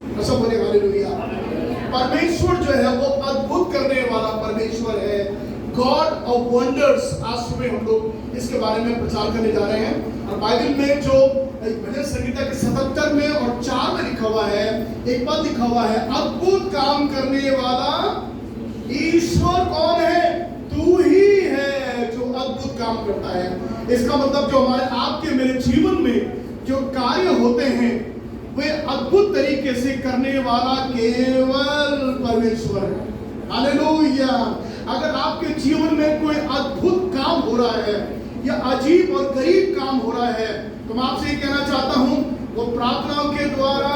सब बोले हालेलुया। परमेश्वर जो है वो अद्भुत करने वाला परमेश्वर है। God of wonders. आज सुबह हम लोग इसके बारे में प्रचार करने जा रहे हैं। और बाइबल में जो भजन संहिता के 77 में और 4 में लिखा हुआ है, एक पद लिखा हुआ है, अद्भुत काम करने वाला ईश्वर कौन है? तू ही है जो अद्भुत काम करता है। इसका मतलब जो हमारे आपके मेरे जीवन में जो कार्य होते हैं वे अद्भुत तरीके से करने वाला केवल परमेश्वर है। हालेलुया। अगर आपके जीवन में कोई अद्भुत काम हो रहा है या अजीब और गरीब काम हो रहा है तो मैं आपसे ये कहना चाहता हूं, वो प्रार्थनाओं के द्वारा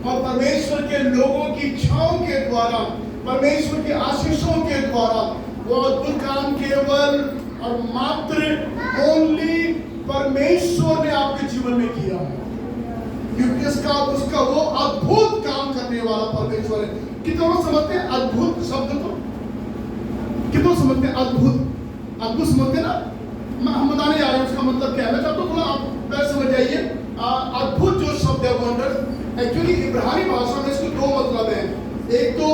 और परमेश्वर के लोगों की इच्छाओं के द्वारा, परमेश्वर के आशीषों के द्वारा वो अद्भुत काम केवल और मात्र ओनली परमेश्वर ने आपके जीवन में किया है। क्योंकि उसका वो अद्भुत काम करने वाला परमेश्वर है। कितने लोग समझते हैं अद्भुत शब्द को? कितने लोग समझते हैं अद्भुत? अद्भुत समझते ना? हम बताने जा रहे हैं उसका मतलब क्या है। मैं चाहता हूं थोड़ा आप पहले समझ जाइए। अद्भुत जो शब्द है वंडर, एक्चुअली इब्रानी भाषा में इसको 2 मतलब है। एक तो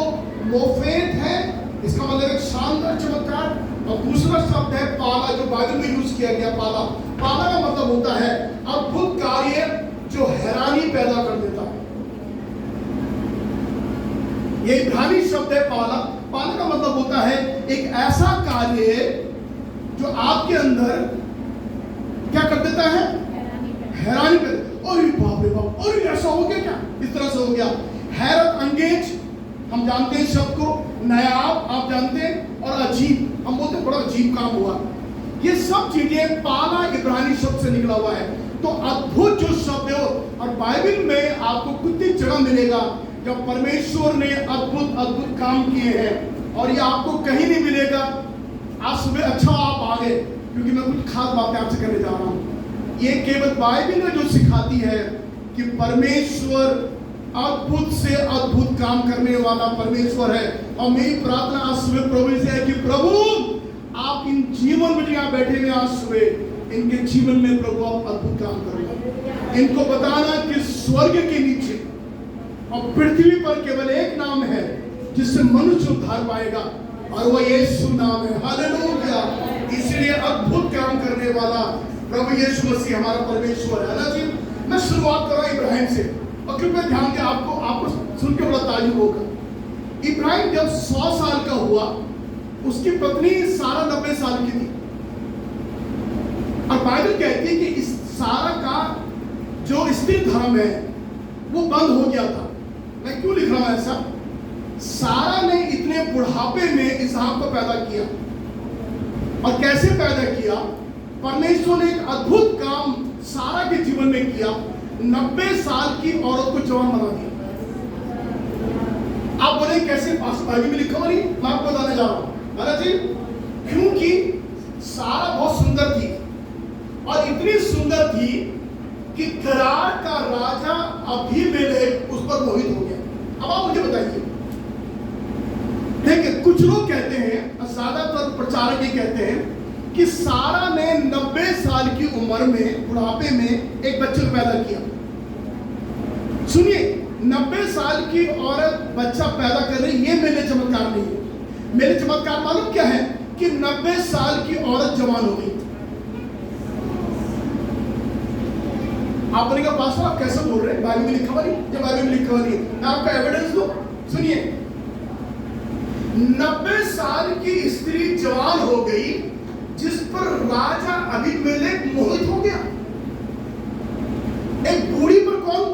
मोफेत है, इसका मतलब एक शानदार चमत्कार, और दूसरा शब्द है पाला, जो बाइबल में यूज किया गया पाला। पाला का मतलब होता है अद्भुत कार्य जो हैरानी पैदा कर देता है। ये इब्रानी शब्द है पाला। पाला का मतलब होता है एक ऐसा कार्य जो आपके अंदर क्या कर देता है? हैरानी पैदा। और बाप रे बाप, और ऐसा हो गया क्या? इस तरह से हो गया। हैरत अंगेज हम जानते हैं शब्द को, नायाब आप जानते हैं, और अजीब हम बोलते हैं बड़ा अजीब काम हुआ। ये सब चीजें पाला इब्रानी शब्द से निकला हुआ है। तो अद्भुत जो शब्द है, और बाइबल में आपको कितनी जगह मिलेगा जब परमेश्वर ने अद्भुत अद्भुत काम किए हैं, और ये आपको कहीं नहीं मिलेगा। आज सुबह अच्छा आप आ गए क्योंकि मैं कुछ खास बातें आपसे करने जा रहा हूं। ये केवल बाइबल में जो सिखाती है कि परमेश्वर अद्भुत से अद्भुत काम करने वाला परमेश्वर है। और मेरी प्रार्थना आज सुबह प्रभु से है कि प्रभु आप इन जीवन में यहाँ बैठे हुए आज सुबह इनके जीवन में प्रभु आप अद्भुत काम करें। इनको बताना कि स्वर्ग के नीचे और पृथ्वी पर केवल एक नाम है जिससे मनुष्य उद्धार पाएगा, और वह यीशु नाम है। हालेलुया। इसलिए अद्भुत काम करने वाला प्रभु यीशु मसीह हमारा परमेश्वर है ना जी। मैं शुरुआत कर रहा हूं इब्राहिम से, और कृपया ध्यान दें, आपको सुन के बड़ा ताज्जुब होगा। इब्राहिम जब 100 साल का हुआ, उसकी पत्नी सारा 90 साल की थी। और बाइबल कहती है कि इस सारा का जो स्त्री धर्म है वो बंद हो गया था। मैं क्यों लिख रहा हूं ऐसा? सारा ने इतने बुढ़ापे में इसहाक को पैदा किया, और कैसे पैदा किया? परमेश्वर ने एक अद्भुत काम सारा के जीवन में किया। 90 साल की औरत को जवान बना दिया। आप बोले कैसे? बाइबल में लिखा हुआ नहीं, मैं आपको बताने जा रहा हूं। जी, क्योंकि सारा बहुत सुंदर थी, और इतनी सुंदर थी कि गरार का राजा अबीमेलेक उस पर मोहित हो गया। अब आप मुझे बताइए, देखिए कुछ लोग कहते हैं, ज्यादातर प्रचारक ये कहते हैं कि सारा ने 90 साल की उम्र में, बुढ़ापे में एक बच्चे को पैदा किया। सुनिए, 90 साल की औरत बच्चा पैदा कर रही, ये मेरे चमत्कार नहीं है। मेरे चमत्कार मालूम क्या है? कि 90 साल की औरत जवान हो गई। आप बोलेंगे पास्टर आप कैसे बोल रहे हैं? बाइबल में लिखा हुआ नहीं? जब बाइबल में लिखा हुआ नहीं, मैं आपका एविडेंस दूं। सुनिए, 90 साल की स्त्री जवान हो गई जिस पर राजा अबीमेलेक मोहित हो गया। एक बूढ़ी पर कौन,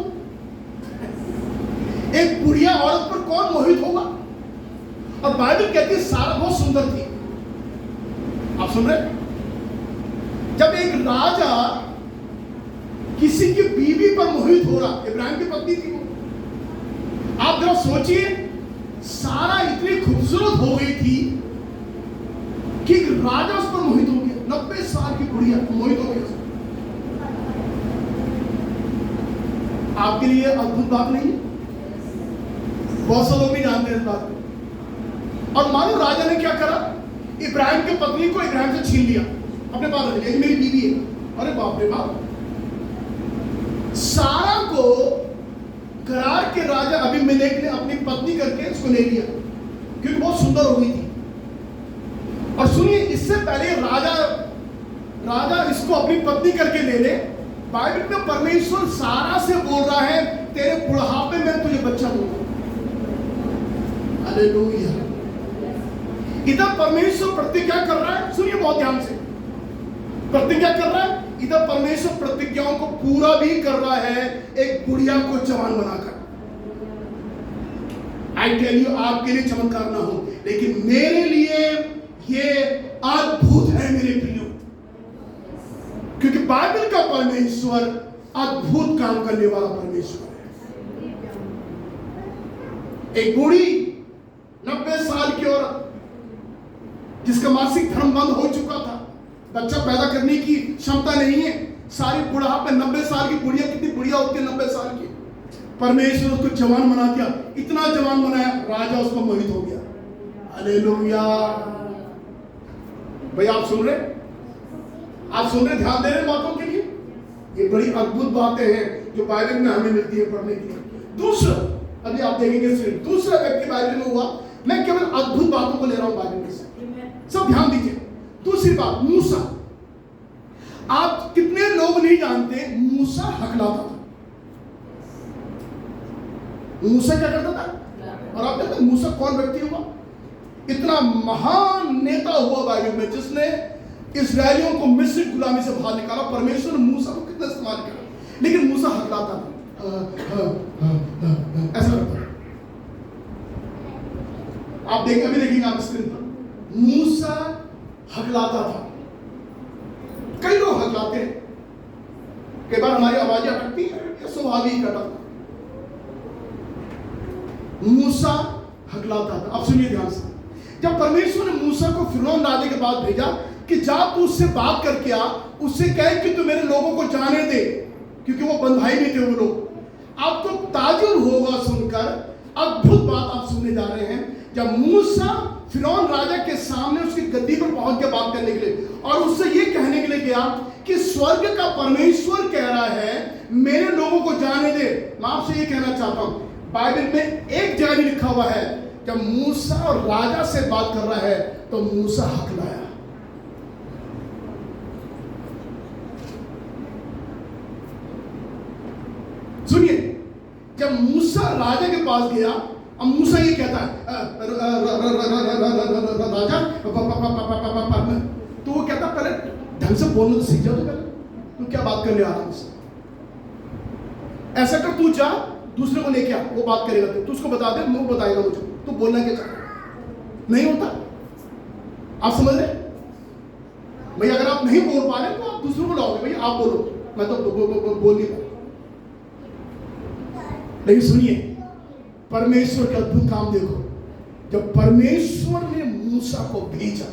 एक बुढ़िया औरत पर कौन मोहित होगा? और बाइबल कहती है सारा बहुत सुंदर थी। आप सुन रहे? जब एक राजा किसी की बीवी पर मोहित हो रहा, इब्राहिम की पत्नी थी वो, आप जरा सोचिए, सारा इतनी खूबसूरत हो गई थी कि राजा उस पर मोहित हो गया। 90 साल की बुढ़िया मोहित हो गया। आपके लिए अद्भुत बात नहीं है? बहुत से लोग नहीं जानते इस बात को। और मानो राजा ने क्या करा? इब्राहिम की पत्नी को इब्राहिम से छीन लिया, अपने पास रख लिया, मेरी बीवी है। अरे बाप रे बाप। सारा को करार के राजा अबीमेलेक ने अपनी पत्नी करके इसको ले लिया क्योंकि बहुत सुंदर हो गई थी। और सुनिए, इससे पहले राजा इसको अपनी पत्नी करके ले ले, बाइबल में परमेश्वर सारा से बोल रहा है तेरे बुढ़ापे में तुझे बच्चा दूंगा। हालेलुया। इधर परमेश्वर प्रतिज्ञा कर रहा है, सुनिए बहुत ध्यान से, प्रतिज्ञा कर रहा है। इधर परमेश्वर प्रतिज्ञाओं को पूरा भी कर रहा है एक बुढ़िया को जवान बनाकर। आई टेल यू, आपके लिए चमत्कार ना हो, लेकिन मेरे लिए ये अद्भुत है मेरे प्रियो, क्योंकि बाइबल का परमेश्वर अद्भुत काम करने वाला परमेश्वर है। एक बूढ़ी 90 साल की औरत जिसका मासिक धर्म बंद हो चुका था, बच्चा पैदा करने की क्षमता नहीं है, सारी बुढ़ापे 90 साल की बुढ़िया, कितनी बुढ़िया होती है 90 साल की, परमेश्वर उसको जवान बना दिया। इतना जवान बनाया, राजा उसको मोहित हो गया। हालेलुया। भाई आप सुन रहे, ध्यान दे रहे बातों के लिए? ये बड़ी अद्भुत बातें हैं जो बाइबल में हमें मिलती है पढ़ने के लिए। दूसरा, अभी आप देखेंगे दूसरा व्यक्ति बाइबल में हुआ, मैं केवल अद्भुत बातों को ले रहा हूं बाइबल में से, सब ध्यान दीजिए। दूसरी बात, मूसा। आप कितने लोग नहीं जानते मूसा हकलाता था। मूसा क्या करता था? और आप जानते मूसा कौन व्यक्ति हुआ? इतना महान नेता हुआ बाइबल में जिसने इस्राएलियों को मिस्र गुलामी से बाहर निकाला। परमेश्वर ने मूसा को कितना इस्तेमाल किया, लेकिन मूसा हकलाता था, ऐसा करता। आप देखें, अभी देखेंगे आप स्क्रीन पर, मूसा हकलाता था। कई लोग हकलाते हैं, कई बार हमारी आवाजें अटकती है, या स्वाभाविक अटकता। मूसा हकलाता था। अब सुनिए ध्यान से, जब परमेश्वर ने मूसा को फिरौन राजा के पास भेजा कि जा तू उससे बात करके आ, उससे कहे कि तू मेरे लोगों को जाने दे, क्योंकि वो बंधाई में थे वो लोग। आपको ताजुब होगा सुनकर, अद्भुत बात आप सुनने जा रहे हैं। जब मूसा फिरौन राजा के सामने उसकी गद्दी पर पहुंच के बात करने के लिए, और उससे ये कहने के लिए गया कि स्वर्ग का परमेश्वर कह रहा है मेरे लोगों को जाने दे। मैं आपसे ये कहना चाहता हूं, बाइबल में एक जगह लिखा हुआ है जब मूसा और राजा से बात कर रहा है तो मूसा हकलाया। सुनिए, जब मूसा राजा के पास गया, अब मूसा ये कहता है राजा, तो वो कहता पहले ढंग से बोलना तो सीख जाओ, तो पहले तू क्या बात करने आ रहा है? ऐसा कर, तू जा दूसरे को लेके आ, वो बात करेगा, तू उसको बता दे, मुंह बताएगा मुझे, तू बोलना क्या चाहता। नहीं होता, आप समझ रहे भैया? अगर आप नहीं बोल पा रहे तो आप दूसरों को लाओगे, भैया आप बोलो, मैं तो बोल नहीं पा। लेकिन सुनिए, परमेश्वर का अद्भुत काम देखो। जब परमेश्वर ने मूसा को भेजा,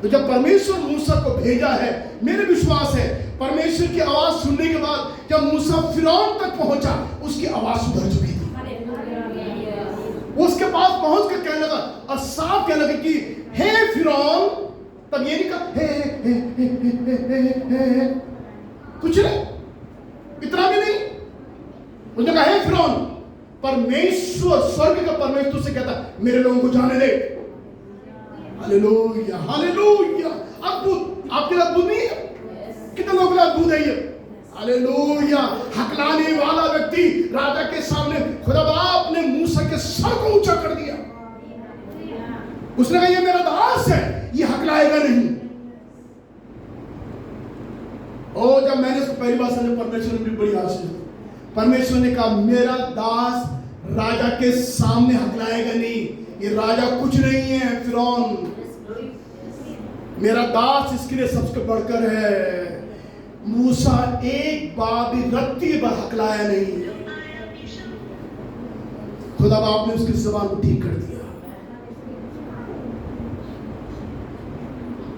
तो जब परमेश्वर मूसा को भेजा है, मेरे विश्वास है परमेश्वर की आवाज सुनने के बाद जब मूसा फिरौन तक पहुंचा, उसकी आवाज सुधर चुकी थी। उसके पास पहुंच कर कहने लगा और साफ कहने लगा कि हे फिरौन। तब ये नहीं कहा हे, कुछ नहीं, इतना भी नहीं। उसने कहा हे फिरौन, परमेश्वर, स्वर्ग का परमेश्वर से कहता मेरे लोगों को जाने दे। Hallelujah, hallelujah. अद्भुत, आपके लिए अद्भुत नहीं है? कितने लोगों के लिए अद्भुत है ये? हालेलुया। हकलाने वाला व्यक्ति राजा के सामने खुदा बाप ने मूसा के सर को ऊंचा कर दिया। उसने कहा ये मेरा दास है, ये हकलाएगा नहीं। और जब मैंने इसको पहली बार समझा, परमेश्वर ने भी बड़ी आशीष दी। परमेश्वर ने कहा मेरा दास राजा के सामने हकलाएगा नहीं, ये राजा कुछ नहीं है फिरौन, मेरा दास इसके लिए सबसे बढ़कर है। मूसा एक बार भी रत्ती पर हकलाया नहीं, खुदा बाप ने उसकी जुबान को ठीक कर दिया।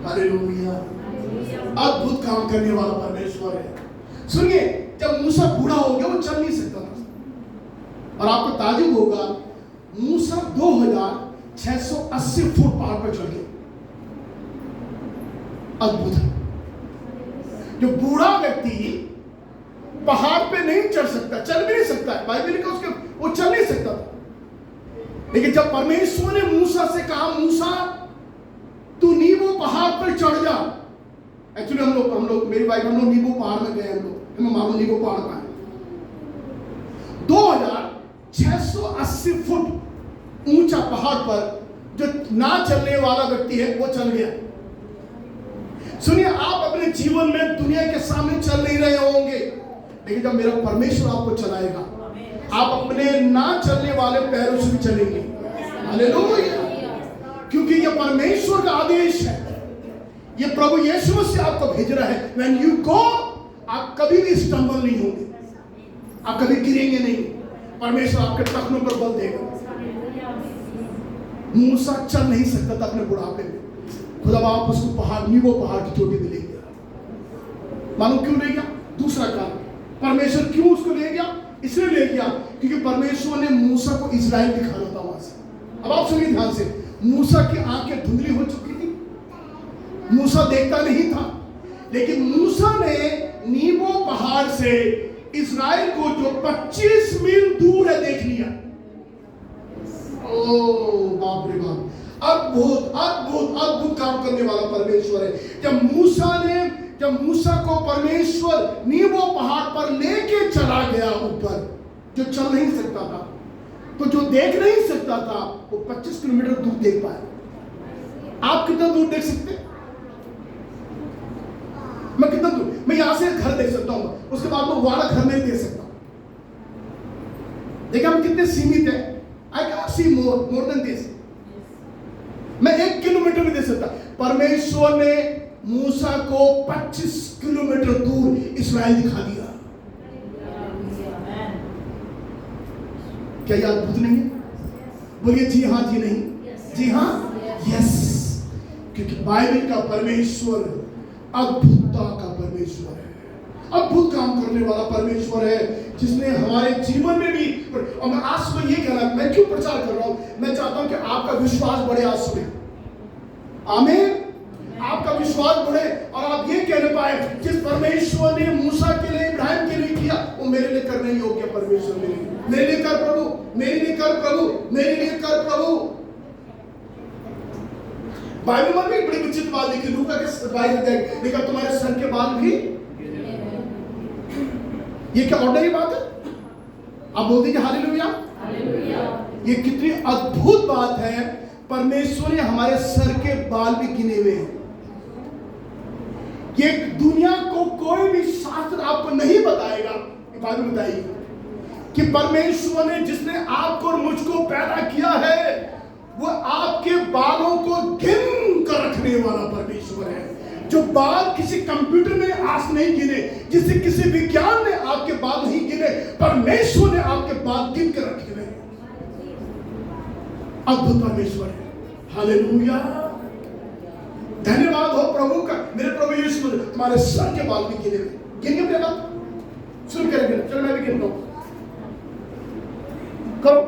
हालेलुया, अद्भुत काम करने वाला परमेश्वर है। सुनिए, जब मूसा बूढ़ा हो गया, वो चल नहीं सकता था, और आपको ताजुब होगा मूसा 2680 फुट पहाड़ पर चढ़ गया। अद्भुत है। जो बूढ़ा व्यक्ति पहाड़ पे नहीं चढ़ सकता, चल भी नहीं सकता है। बाइबल लिखा उसके वो चल नहीं सकता था। लेकिन जब परमेश्वर ने मूसा से कहा, मूसा तू नीबो पहाड़ पर चढ़ जा। एक्चुअली हम लोग मेरी वाइफ हम लोग नीबो पहाड़ में गए, हमें मालूम नीबो पहाड़ का है। 2680 फुट ऊंचा पहाड़ पर जो ना चलने वाला व्यक्ति है वो चल गया। सुनिए, आप अपने जीवन में दुनिया के सामने चल नहीं रहे होंगे, लेकिन जब मेरा परमेश्वर आपको चलाएगा, आप अपने ना चलने वाले पैरों से भी चलेंगे। हालेलुया! क्योंकि ये परमेश्वर का आदेश है, ये प्रभु यीशु मसीह आपको भेज रहा है। When you go, आप कभी भी स्टम्बल नहीं होंगे, आप कभी गिरेंगे नहीं। परमेश्वर आपके टखनों पर बल देगा। मूसा चल नहीं सकता था अपने बुढ़ापे में, खुदा बाप उसको पहाड़, नीबो पहाड़ की चोटी में ले गया। मालूम क्यों ले गया? दूसरा कारण, परमेश्वर क्यों उसको ले गया? इसलिए ले गया क्योंकि परमेश्वर ने मूसा को इजराइल दिखाना था वहां से। अब आप सुनिए ध्यान से, मूसा की आंखें धुंधली हो चुकी थी, मूसा देखता नहीं था, लेकिन मूसा ने नीबो पहाड़ से इजराइल को जो 25 मील दूर है देख लिया। ओ बाप रे बाप! अद्भुत अद्भुत अद्भुत काम करने वाला परमेश्वर है। जब मूसा को परमेश्वर नीबो पहाड़ पर लेके चला गया ऊपर, जो चल नहीं सकता था, तो जो देख नहीं सकता था वो 25 किलोमीटर दूर देख पाया। आप कितना दूर देख सकते? मैं कितना दूर? मैं यहां से घर देख सकता हूं, उसके बाद मैं वाला घर नहीं देख सकता। देखिए हम कितने सीमित हैं। I can see more than this. मैं 1 किलोमीटर भी दे सकता। परमेश्वर ने मूसा को 25 किलोमीटर दूर इस्राएल दिखा दिया। क्या ये अद्भुत नहीं है? बोलिए जी हाँ, जी नहीं, जी हाँ, यस। क्योंकि बाइबल का परमेश्वर अद्भुतता का परमेश्वर है, अद्भुत काम करने वाला परमेश्वर है, जिसने हमारे जीवन में भी। और मैं आज सुबह ये कह रहा हूं, मैं क्यों प्रचार कर रहा हूं? मैं चाहता हूं कि आपका विश्वास बढ़े आज सुबह। आमीन। आपका विश्वास बढ़े और आप ये कहने पाए, जिस परमेश्वर ने मूसा के लिए, इब्राहिम के लिए किया, वो मेरे लिए करने योग्य परमेश्वर। मेरे लिए कर प्रभु, मेरे लिए कर प्रभु, मेरे लिए कर प्रभु। बाइबल में भी एक बड़ी विचित्र बात लिखी, लूका के बाइबल लिखा, तुम्हारे सर के बाल भी। ये क्या ऑर्डनरी बात है? आप बोलते हैं हालेलुया। ये कितनी अद्भुत बात है। परमेश्वर ने हमारे सर के बाल भी गिने हुए हैं। ये दुनिया को कोई भी शास्त्र आपको नहीं बताएगा, बाइबल बताइए कि परमेश्वर ने, जिसने आपको और मुझको पैदा किया है, वो आपके बालों को गिन कर रखने वाला परमेश्वर है। जो बाल किसी कंप्यूटर ने आज नहीं गिने, जिसे किसी विज्ञान ने आपके बाल नहीं गिने, परमेश्वर ने आपके बाल गिन कर रखे हुए। अद्भुत परमेश्वर है। हालेलुया! धन्यवाद हो प्रभु का। मेरे प्रभु यीशु, तुम्हारे सर के बाल भी गिने हुए। गिनिए मेरे बात सुन कर गिनो। चलो मैं भी गिनता हूं। करो।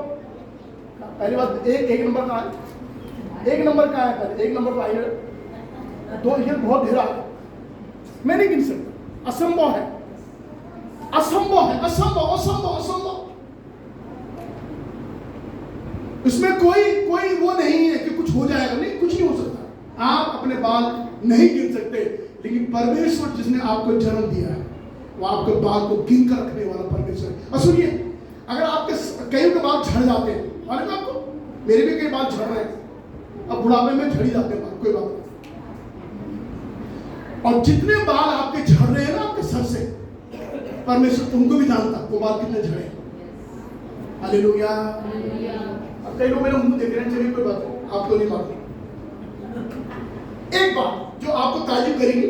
पहली बात, एक नंबर कहां है? एक नंबर कहां है? एक नंबर पर आइए। दो, ये बहुत ढेरा है, मैं नहीं गिन सकता। असंभव है, असंभव है, असंभव असंभव असंभव। इसमें कोई वो नहीं है कि कुछ हो जाएगा, नहीं, कुछ नहीं हो सकता। आप अपने बाल नहीं गिन सकते, लेकिन परमेश्वर जिसने आपको जन्म दिया है, वो आपके बाल को गिन कर रखने वाला परमेश्वर है। और सुनिए, अगर आपके कई के बाल झड़ जाते हैं, मालूम आपको, मेरे भी कई बाल झड़ रहे हैं, अब बुढ़ापे में झड़ जाते हैं बाल, कोई बात नहीं। और जितने बाल आपके झड़ रहे हैं ना आपके सर से, परमेश्वर तुमको भी जानता वो बाल कितने झड़े। हालेलुया! अब कई लोग मेरे मुंह देख रहे हैं, चलिए कोई बात नहीं, आपको नहीं मालूम। एक बात जो आपको ताजुब करेगी,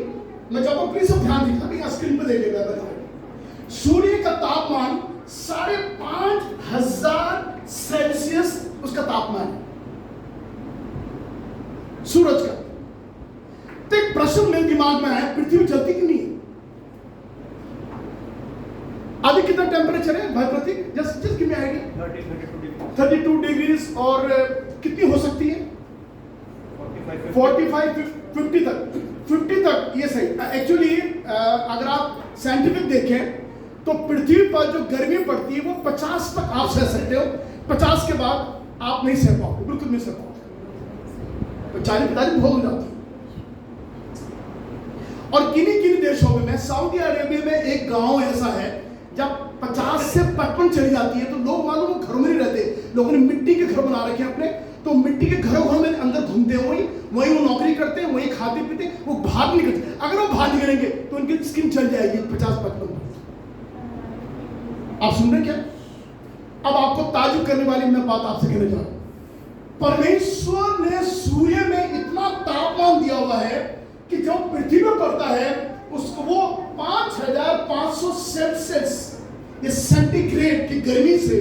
मैं चाहता हूं प्लीज सब ध्यान दीजिए, अभी स्क्रीन पर देखिएगा। सूर्य का तापमान 5,500 सेल्सियस उसका तापमान है, सूरज का। तो एक प्रश्न मेरे दिमाग में आया, पृथ्वी चलती क्यों नहीं है? अभी कितना टेम्परेचर है भाई Prateek? Just give me idea. 32 degrees. और कितनी हो सकती है? 45 50 तक। 50 तक ये सही। एक्चुअली अगर आप साइंटिफिक देखें तो पृथ्वी पर जो गर्मी पड़ती है वो 50 तक आप सह सकते हो, 50 के बाद आप नहीं सह पाओगे, बिल्कुल नहीं सह पाओगे, तो 40-45 बहुत हो जाती है। और किन्हीं देशों में, मैं सऊदी अरेबिया में एक गांव ऐसा है जब 50 से 55 चली जाती है तो लोग मालूम वो घरों में नहीं रहते, लोगों ने मिट्टी के घर बना रखे हैं अपने, तो मिट्टी के घरों में अंदर घूमते हैं, वही वो नौकरी करते हैं, वही खाते पीते, वो बाहर नहीं निकलते। अगर वो बाहर निकलेंगे तो उनकी स्किन चल जाएगी 50-55। आप सुन रहे क्या? अब आपको ताजुब करने वाली मैं बात आपसे कहने जा रहा हूं। परमेश्वर ने सूर्य में इतना तापमान दिया हुआ है कि जब पृथ्वी में पड़ता है उसको वो 5500 सेल्सियस ये सेंटीग्रेड की गर्मी से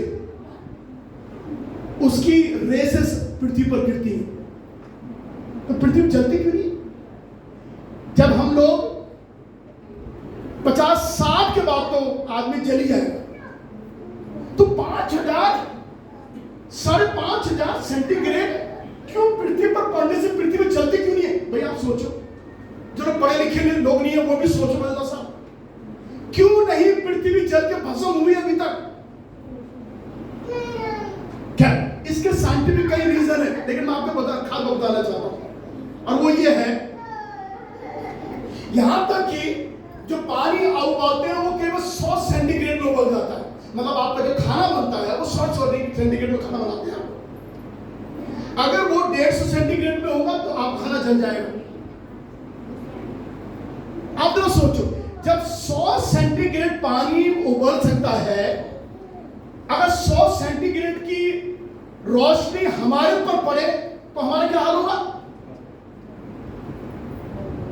उसकी रेसेस पृथ्वी पर गिरती है। तो पृथ्वी जलती क्यों नहीं? जब हम लोग 50-60 के बाद तो आदमी जल ही जाएगा, तो 5000 5500 सेंटीग्रेड क्यों पृथ्वी पर पड़ने से पृथ्वी जलती क्यों नहीं है? भाई आप सोचो, जो पढ़े लिखे लोग नहीं है वो भी सोचो बता साहब, क्यों नहीं पृथ्वी जल के भस्म हुई अभी तक? क्या इसके साइंटिफिक कई रीजन है, लेकिन मैं आपको बताना चाहता हूं, और वो ये है, यहां तक कि जो पानी उबालते हैं वो केवल 100 सेंटीग्रेड में उबल जाता है। मतलब आपका जो खाना बनता है वो 100 सेंटीग्रेड में खाना बनाते हैं। अगर वो 150 सेंटीग्रेड में होगा तो आप खाना जल जाएगा। आप तो सोचो, जब 100 सेंटीग्रेड पानी उबल सकता है, अगर 100 सेंटीग्रेड की रोशनी हमारे ऊपर पड़े तो हमारा क्या हाल होगा?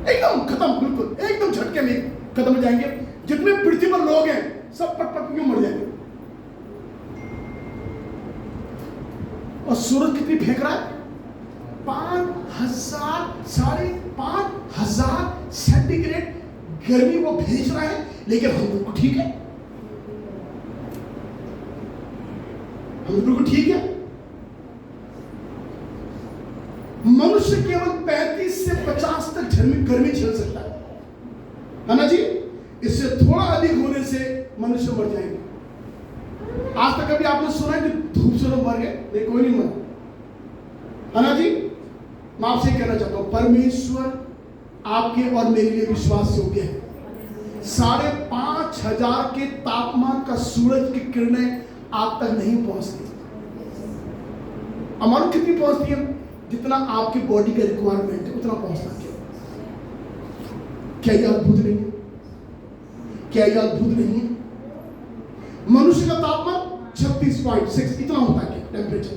एकदम खत्म, बिल्कुल एकदम झटके में खत्म हो जाएंगे। जितने पृथ्वी पर लोग हैं सब पट क्यों मर जाएंगे। और सूरज कितनी फेंक रहा है? 5,000 सेंटीग्रेड गर्मी वो भेज रहा है, लेकिन हम बिल्कुल ठीक है, हम बिल्कुल ठीक है। मनुष्य केवल 35 से 50 तक गर्मी झेल सकता है ना जी? इससे थोड़ा अधिक होने से मनुष्य मर जाएंगे। आज तक कभी आपने सुना है कि धूप से लोग मर गए? नहीं, कोई नहीं मरा, है ना जी? मैं आपसे कहना चाहता हूं, परमेश्वर आपके और मेरे लिए विश्वास योग्य है। 5500 के तापमान का सूरज की किरणें आप तक नहीं पहुंचती। हमारी कितनी पहुंचती है? जितना आपकी बॉडी का रिक्वायरमेंट है उतना पहुंचना चाहिए। क्या यह अद्भुत नहीं है? क्या यह अद्भुत नहीं है? मनुष्य का तापमान 36.6 इतना होता है टेम्परेचर।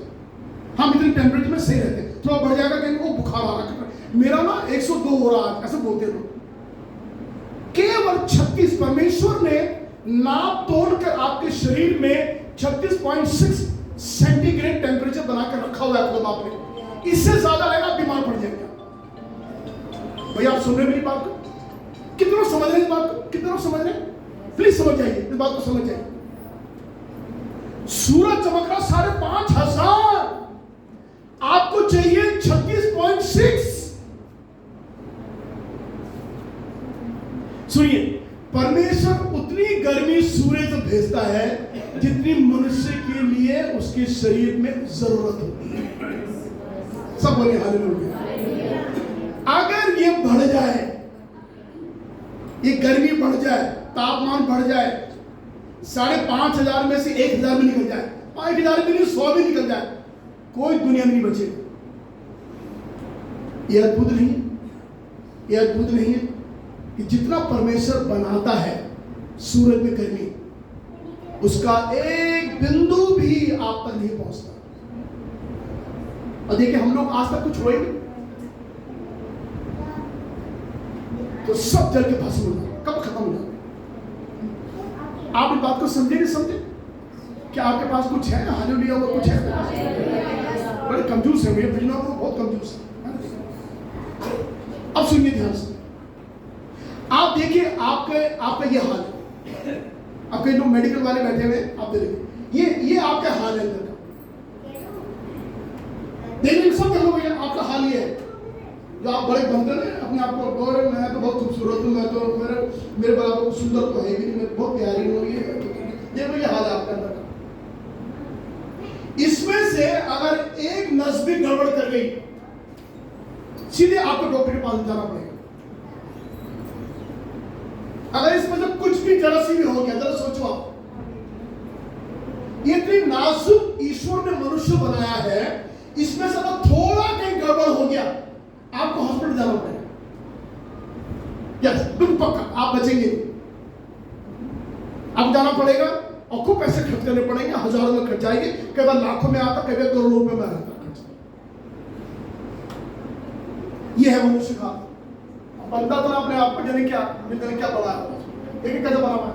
हम इतने टेम्परेचर में सही रहते हैं, थोड़ा बढ़ जाएगा कहीं वो बुखार आ रहा है, मेरा ना 102 हो रहा है, ऐसे बोलते हैं। केवल 36, परमेश्वर ने नाप तोड़कर आपके शरीर में 36.6 सेंटीग्रेड टेम्परेचर बनाकर रखा हुआ है। मतलब आपने इससे ज्यादा रहेगा बीमार पड़ जाएगा। भैया आप सुन रहे मेरी बात को? कितने लोग समझ रहे हैं इस बात को? कितने लोग समझ रहे हैं? प्लीज समझ जाइए, इस बात को समझ जाइए। सूरज चमक रहा 5500, आपको चाहिए 36.6। सुनिए, परमेश्वर उतनी गर्मी सूर्य से भेजता है जितनी मनुष्य के लिए उसके शरीर में जरूरत होती है। सब बोलिए हालेलुया। अगर ये बढ़ जाए, ये गर्मी बढ़ जाए, तापमान बढ़ जाए, 5500 में से 1000 में निकल जाए, 5000 में नहीं 100 में निकल जाए, कोई दुनिया में नहीं बचेगा। ये अद्भुत नहीं है? ये अद्भुत नहीं है कि जितना परमेश्वर बनाता है सूरज में गर्मी, उसका एक बिंदु भी आप तक नहीं पहुंचता। और देखिए, हम लोग आज तक कुछ हुए नहीं, तो सब जल के भस्म हो जाए, कब खत्म हो जाए? आप इस बात को समझे नहीं समझे? क्या आपके पास कुछ है? हालेलुया, वो कुछ है? बड़े कंजूस है भैया, बिजनौर को बहुत कंजूस है। अब सुनिए ध्यान से, आप देखिए आपका ये हाल है। अब कई लोग मेडिकल वाले बैठे हुए, आप देखिए ये आपका हाल है अंदर का। देखिए सब देखो भैया, आपका हाल ये है। जो आप बड़े बनते हैं अपने आप को, और मैं तो बहुत खूबसूरत हूँ, मैं तो मेरे बराबर को सुंदर तो है भी नहीं, मैं बहुत प्यारी हूँ, ये हाल है आपके अंदर का। इसमें से अगर एक नस भी गड़बड़ कर गई, सीधे आपको डॉक्टर के पास जाना पड़ेगा। अगर इसमें से कुछ भी जरा सी भी हो गया, जरा सोचो आप, ये इतनी नाजुक ईश्वर ने मनुष्य बनाया है, इसमें से अगर थोड़ा कहीं गड़बड़ हो गया, आपको हॉस्पिटल जाना पड़ेगा। यस, बिल्कुल पक्का, आप बचेंगे नहीं, आपको जाना पड़ेगा और खूब पैसे खर्च करने पड़ेंगे, हजारों में खर्च जाएंगे, कई बार लाखों में आता, कई बार करोड़ों रुपए में आता। ये है मनुष्य का बंदा, तो अपने आप को जाने क्या बना, लेकिन कैसे बना हुआ।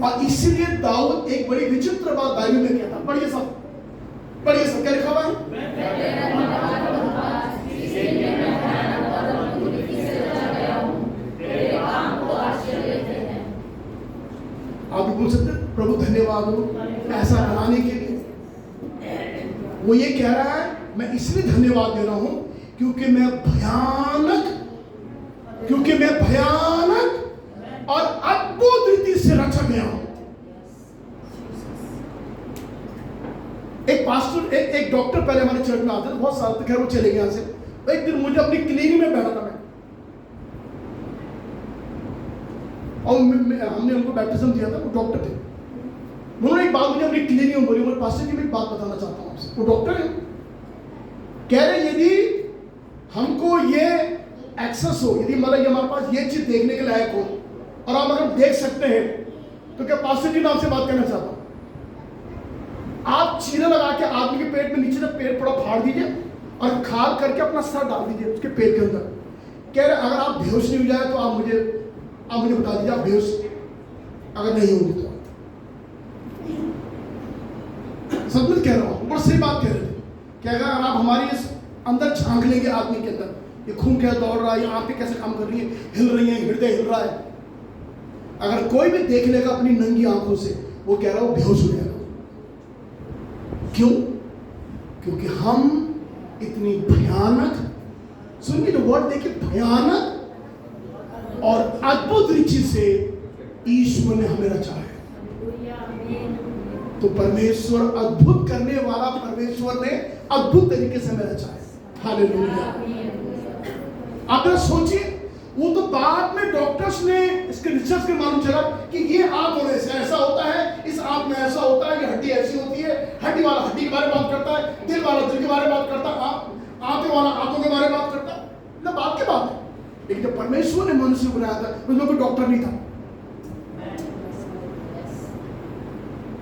और इसीलिए दाऊद एक बड़ी विचित्र बात बाइबल में कहता, पढ़िए सब क्या लिखा हुआ है। आप भी बोल सकते हैं प्रभु धन्यवाद हो ऐसा बनाने के लिए। वो ये कह रहा है, मैं इसलिए धन्यवाद दे रहा हूं क्योंकि मैं भयानक और अद्भुत रीति से रचा गया हूं। एक पास्टर, एक डॉक्टर पहले हमारे चर्च में आते थे, बहुत साल तक, खैर वो चले गए यहाँ से। एक दिन मुझे अपनी क्लिनिक में बैठा था मैं, और हमने उनको बैप्टिज्म दिया था, वो डॉक्टर थे। उन्होंने एक बात मुझे अपनी क्लिनिक में बोली, बोले पास्टर जी मैं एक बात बताना चाहता हूँ आपसे। वो डॉक्टर है, कह रहे यदि हमको ये एक्सेस हो, यदि मतलब ये हमारे पास ये चीज देखने के लायक हो और आप अगर देख सकते हैं, तो क्या पास्टर जी मैं आपसे बात करना चाहता हूँ, आप चीरा लगा के आदमी के पेट में नीचे से पेट थोड़ा फाड़ दीजिए और खाल करके अपना सर डाल दीजिए उसके पेट के अंदर। कह रहे अगर आप बेहोश नहीं हो जाए तो आप मुझे बता दीजिए, आप बेहोश अगर नहीं होंगे तो। सब कुछ कह रहा हूँ, बड़ी सही बात कह रहे थे कि अगर आप हमारी इस अंदर झांक लेंगे आदमी के अंदर, ये खून कैसे दौड़ रहा है, ये आंखें कैसे काम कर रही है, हिल रही है, हृदय हिल रहा है, अगर कोई भी देख लेगा अपनी नंगी आंखों से, वो कह रहा है वो बेहोश हो जाएगा। क्यों? क्योंकि हम इतनी भयानक, सुनिए जो वर्ड देखिए, भयानक और अद्भुत रीति से ईश्वर ने हमें रचा है। तो परमेश्वर, अद्भुत करने वाला परमेश्वर ने अद्भुत तरीके से हमें रचा है। हालेलुया। आप सोचिए, वो तो बाद में डॉक्टर्स ने इसके रिसर्च के मालूम चला कि ये आंख होने से ऐसा होता है, इस आंख में ऐसा होता है, ये हड्डी ऐसी होती है, हड्डी वाला हड्डी के बारे में बात करता है, दिल वाला दिल के बारे में बात करता है, आंखें वाला आंखों के बारे में बात करता है। मतलब बात की बात है, लेकिन जब परमेश्वर ने मनुष्य बनाया था उसमें कोई डॉक्टर नहीं था।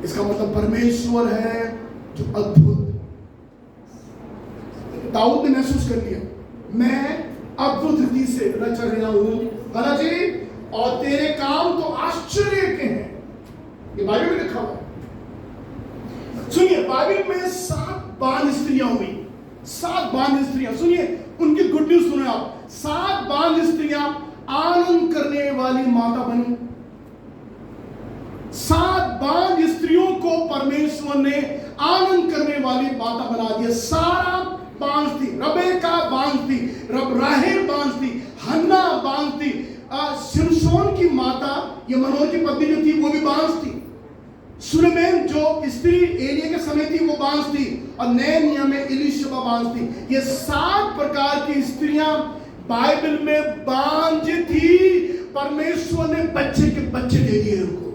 इसका मतलब परमेश्वर है जो अद्भुत। दाऊद ने महसूस कर लिया, मैं अद्भुत रीति से रचा गया हूं, है जी, और तेरे काम तो आश्चर्य के हैं। ये बाइबल में लिखा हुआ है। सुनिए, बाइबल में 7 बांझ स्त्रियां हुई, 7 बांझ स्त्रियां। सुनिए उनकी गुड न्यूज सुने आप। 7 बांझ स्त्रियां आनंद करने वाली माता बनी। 7 बांझ स्त्रियों को परमेश्वर ने आनंद करने वाली माता बना दिया। सारा बांझ थी, रबेका बांझ थी, राहेल बांझ थी, हन्ना बांझ थी, शिमशोन की माता ये मनोहर की पत्नी जो थी वो भी बांझ थी। सुलेमान जो स्त्री एलिया के समय थी वो बांझ थी, और नए नियम में इलिशबा बांझ थी। ये 7 प्रकार की स्त्रियां बाइबल में बांझ थी। परमेश्वर ने बच्चे के बच्चे दे दिए उनको।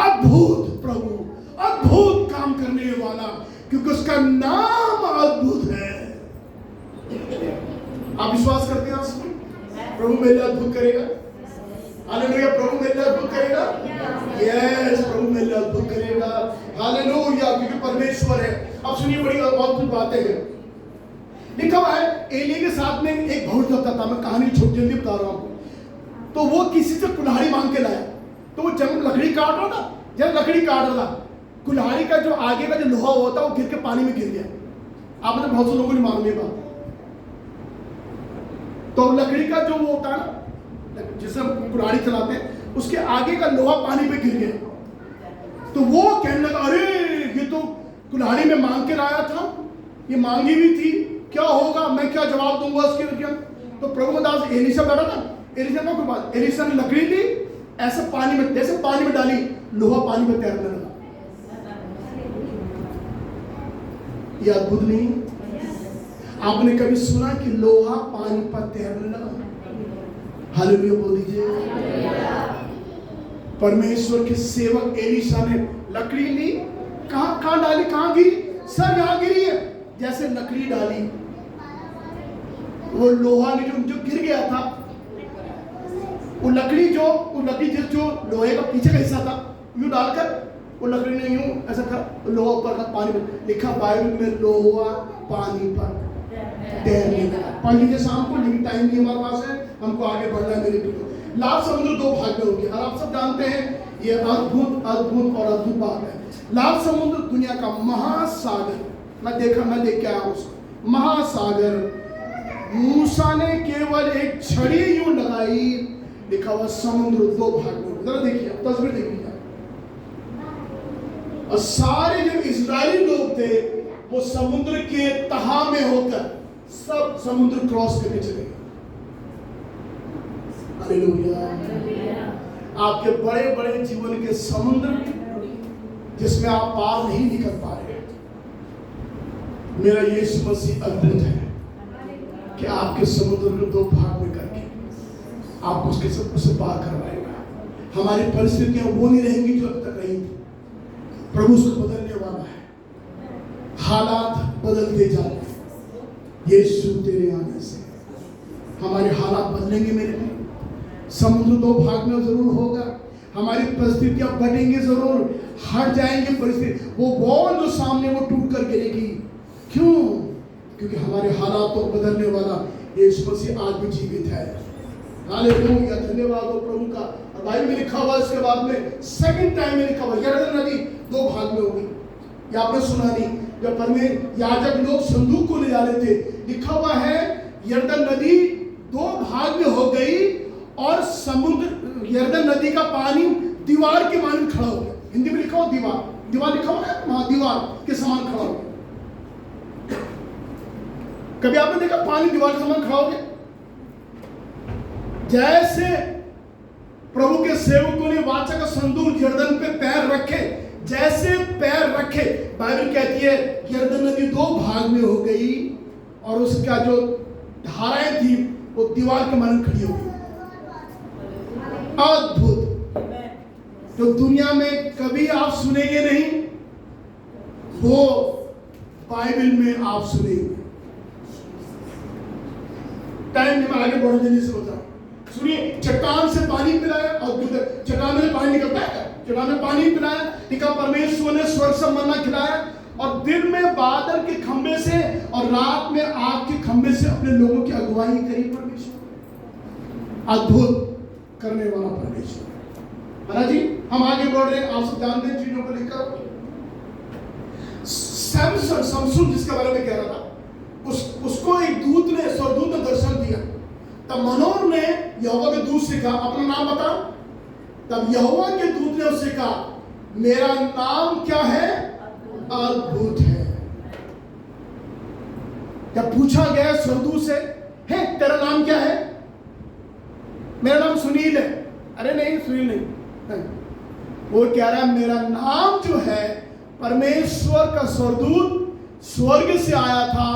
अद्भुत प्रभु, अद्भुत काम करने वाला, क्योंकि उसका नाम अद्भुत है। आप विश्वास करते हैं उसमें? प्रभु मेरे लिए अद्भुत करेगा। हालेलुया। प्रभु मेरे लिए अद्भुत करेगा। यस, प्रभु मेरे लिए अद्भुत करेगा। हालेलुया, क्योंकि परमेश्वर है। अब सुनिए, बड़ी बहुत कुछ बातें हैं। लिखा हुआ है एलिया के साथ में एक भविष्य होता था। मैं कहानी छोटी जल्दी बता रहा हूं आपको। तो वो किसी से कुल्हाड़ी मांग के लाया, तो वो जब लकड़ी काट रहा था, कुल्हाड़ी का जो आगे का जो लोहा होता है वो गिर के पानी में गिर गया। आप मतलब बहुत से लोगों ने मालूम ये बात। तो लकड़ी का जो वो होता है ना, जिससे हम कुल्हाड़ी चलाते हैं, उसके आगे का लोहा पानी पे गिर गया। तो वो कहने लगा, अरे ये तो कुल्हाड़ी में मांग के लाया था, ये मांगी भी थी, क्या होगा, मैं क्या जवाब दूंगा उसके लिए। तो प्रभु का दास एलीशा बैठा था, एलीशा को बात, एलीशा ने लकड़ी ली, ऐसे पानी में, जैसे पानी में डाली, लोहा पानी में तैरने लगा। ये अद्भुत नहीं? आपने कभी सुना कि लोहा पानी पर तैरने लगा? हालेलुया बोल दीजिए। परमेश्वर के सेवक एलीशा ने लकड़ी ली, कहां डाली, कहां गिरी? सर यहां गिरी है। जैसे लकड़ी डाली, वो लोहा जो गिर गया था, वो लकड़ी जो लोहे का पीछे का हिस्सा था, यूं डालकर वो लकड़ी ने यूं ऐसा कर, लोहा ऊपर का पानी में, लिखा बाइबल में लोहा पानी पर तैरने लगा। पढ़ लीजिए शाम को, लेकिन टाइम नहीं हमारे पास है, हमको आगे बढ़ना है मेरे प्रियो। लाल समुद्र दो भाग में हो गया, और आप सब जानते हैं ये अद्भुत अद्भुत और अद्भुत बात है। लाल समुद्र दुनिया का महासागर, मैं देख के आया उसको, महासागर। मूसा ने केवल एक छड़ी यूं लगाई, लिखा हुआ समुद्र दो भाग में। जरा देखिए, तस्वीर देखिए, और सारे जो इजरायली लोग थे वो समुद्र के तहा में होकर सब समुद्र क्रॉस करके चले गए। हालेलुया। आपके बड़े बड़े जीवन के समुद्र जिसमें आप पार नहीं निकल पा रहे, मेरा यीशु मसीह अद्भुत है कि आपके समुद्र को दो भाग में करके आप उसे पार करवाएगा। हमारी परिस्थितियां वो नहीं रहेंगी जो अब तक रही थी। प्रभु उसको बदलने वाला है, हालात बदलते जाते हैं। यीशु तेरे आने से हमारे हालात बदलेंगे मेरे लिए। समुद्र दो भाग में जरूर होगा, हमारी परिस्थितियां बटेंगी जरूर, हट जाएंगे परिस्थिति, वो वॉल जो सामने वो टूट कर गिरेगी। क्यों? क्योंकि हमारे हालातों को बदलने वाला यीशु मसीह आज भी जीवित है। हालेलुया, धन्यवाद हो प्रभु का। और बाइबल में लिखा हुआ, इसके बाद में सेकंड टाइम में लिखा हुआ, यरदन नदी दो भाग में होगी। ये आपने सुना नहीं? जब परमेश्वर याजक लोग संदूक को ले जा रहे थे, लिखा हुआ है यरदन नदी दो भाग में हो गई और समुद्र, यरदन नदी का पानी दीवार के मान खड़ा हो गया। हिंदी में लिखा हुआ दीवार, दीवार लिखा हुआ है वहां, दीवार के समान खड़ा हो गया। कभी आपने देखा पानी दीवार के समान खड़ा हो गया? जैसे प्रभु के सेवकों ने वाचा का संदूक यरदन पे पैर रखे, जैसे पैर रखे, बाइबल कहती है यरदन नदी दो भाग में हो गई और उसका जो धाराएं थी वो दीवार के मान खड़ी हो गई। अद्भुत, तो दुनिया में कभी आप सुनेंगे नहीं, वो बाइबल में आप सुनेंगे। टाइम में आगे बढ़ देने से बता, सुनिए, चट्टान से पानी पिलाया और चट्टान में पानी निकलता है, चट्टान में पानी पिलाया, लिखा परमेश्वर ने स्वर्ग से मन्ना खिलाया और दिन में बादल के खंभे से और रात में आग के खंभे से अपने लोगों की अगुवाई करी परमेश्वर। अद्भुत करने वाला परमेश्वर है ना जी। हम आगे बढ़ रहे हैं, आप सब जानते हैं चीजों को लेकर। समसून जिसके बारे में कह रहा था, उसको एक दूत ने, स्वर्गदूत ने दर्शन दिया। तब मनोर ने यहोवा के दूत से कहा, अपना नाम बता। तब यहोवा के दूत ने उससे कहा, मेरा नाम क्या है? अद्भुत है। जब पूछा गया स्वर्गदूत से, हे तेरा नाम क्या है? मेरा नाम सुनील है। अरे नहीं, सुनील नहीं, वो कह रहा है मेरा नाम जो है, परमेश्वर का स्वर्गदूत स्वर्ग से आया था,